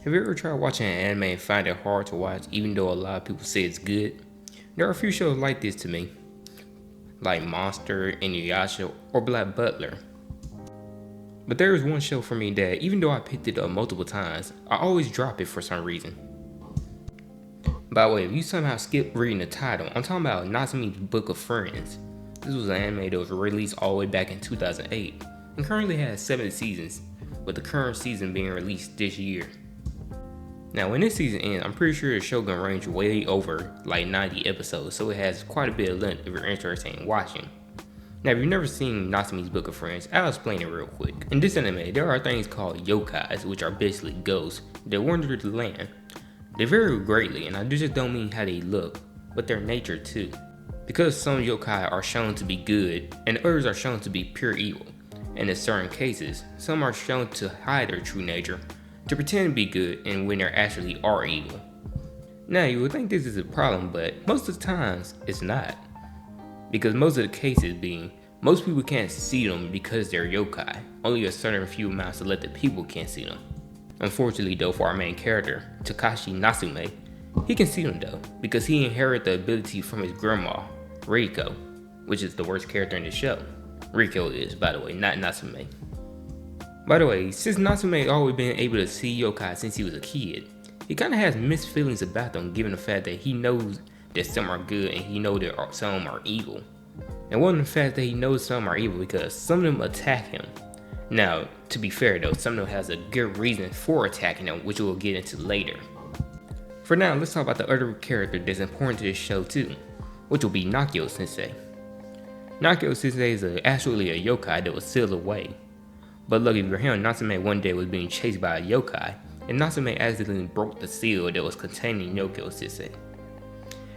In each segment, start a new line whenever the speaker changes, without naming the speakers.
Have you ever tried watching an anime and find it hard to watch even though a lot of people say it's good? There are a few shows like this to me, like Monster, Inuyasha, or Black Butler. But there is one show for me that even though I picked it up multiple times, I always drop it for some reason. By the way, if you somehow skip reading the title, I'm talking about Natsume's Book of Friends. This was an anime that was released all the way back in 2008 and currently has 7 seasons, with the current season being released this year. Now when this season ends, I'm pretty sure the show gonna range way over like 90 episodes, so it has quite a bit of length if you're interested in watching. Now if you've never seen Natsume's Book of Friends, I'll explain it real quick. In this anime, there are things called yokais, which are basically ghosts that wander the land. They vary greatly, and I just don't mean how they look, but their nature too. Because some yokai are shown to be good, and others are shown to be pure evil. And in certain cases, some are shown to hide their true nature, to pretend to be good and when they actually are evil. Now you would think this is a problem, but most of the times it's not. Because most of the cases being, most people can't see them because they're yokai. Only a certain few amounts of selected people can see them. Unfortunately though, for our main character, Takashi Natsume, he can see them though, because he inherited the ability from his grandma, Riko, which is the worst character in the show. Riko is, by the way, not Natsume. By the way, since Natsume has always been able to see yokai since he was a kid, he kinda has mixed feelings about them given the fact that he knows that some are good and he knows that some are evil. And one of the fact that he knows some are evil because some of them attack him. Now, to be fair though, some of them has a good reason for attacking them, which we'll get into later. For now, let's talk about the other character that's important to this show too, which will be Nakio Sensei. Nakio Sensei is actually a yokai that was sealed away. But lucky for him, Natsume one day was being chased by a yokai, and Natsume accidentally broke the seal that was containing Nakio Sensei.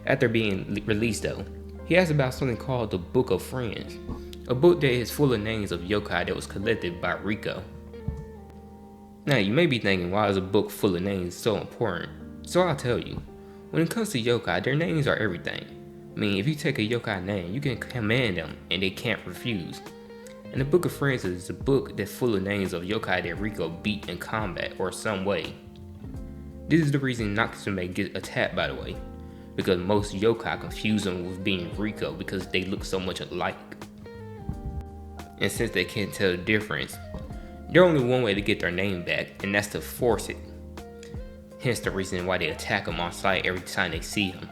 After being released though, he asked about something called the Book of Friends, a book that is full of names of yokai that was collected by Riko. Now you may be thinking, why is a book full of names so important? So I'll tell you. When it comes to yokai, their names are everything. I mean, if you take a yokai name, you can command them and they can't refuse. And the Book of Friends is a book that's full of names of yokai that Riko beat in combat or some way. This is the reason Natsume gets attacked, by the way, because most yokai confuse him with being Riko because they look so much alike. And since they can't tell the difference, there's only one way to get their name back, and that's to force it. Hence the reason why they attack him on sight every time they see him.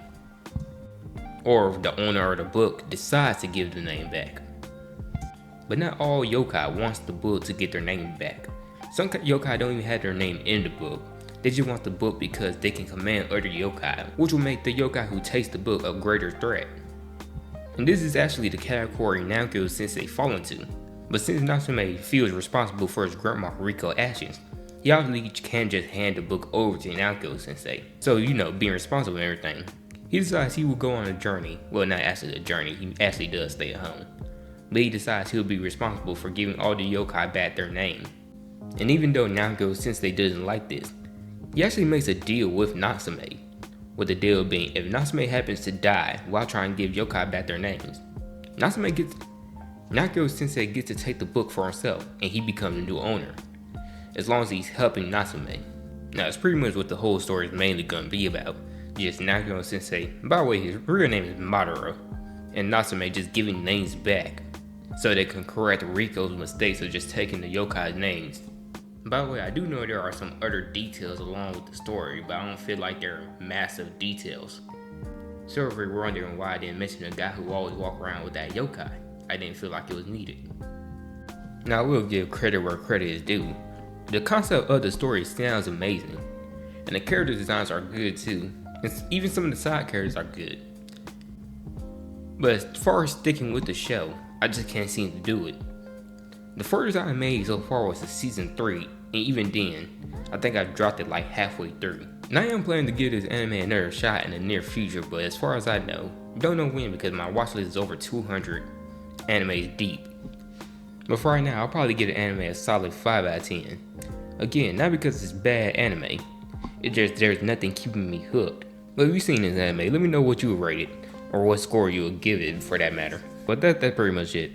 Or if the owner of the book decides to give the name back. But not all yokai wants the book to get their name back. Some yokai don't even have their name in the book. They just want the book because they can command other yokai, which will make the yokai who takes the book a greater threat. And this is actually the category Nakio Sensei fall into. But since Natsume feels responsible for his grandma Riko's actions, he obviously can't just hand the book over to Nakio Sensei. So, being responsible and everything, he decides he will go on a journey. Well, not actually a journey, he actually does stay at home. But he decides he'll be responsible for giving all the yokai back their name. And even though Nakio Sensei doesn't like this, he actually makes a deal with Natsume. With the deal being, if Natsume happens to die while trying to give yokai back their names, Nakio Sensei gets to take the book for himself and he becomes the new owner, as long as he's helping Natsume. Now it's pretty much what the whole story is mainly going to be about. Just Nakio Sensei, by the way his real name is Madara, and Natsume just giving names back so they can correct Riko's mistakes of just taking the yokai's names. By the way, I do know there are some other details along with the story, but I don't feel like they're massive details. So if you're wondering why I didn't mention the guy who always walked around with that yokai, I didn't feel like it was needed. Now I will give credit where credit is due. The concept of the story sounds amazing, and the character designs are good too, and even some of the side characters are good. But as far as sticking with the show, I just can't seem to do it. The furthest I made so far was to season 3, and even then, I think I dropped it like halfway through. And I am planning to give this anime another shot in the near future, but as far as I know, don't know when because my watch list is over 200 animes deep. But for right now, I'll probably give the anime a solid 5 out of 10. Again, not because it's bad anime, it's just there's nothing keeping me hooked. But if you've seen this anime, let me know what you would rate it, or what score you would give it for that matter. But that's pretty much it.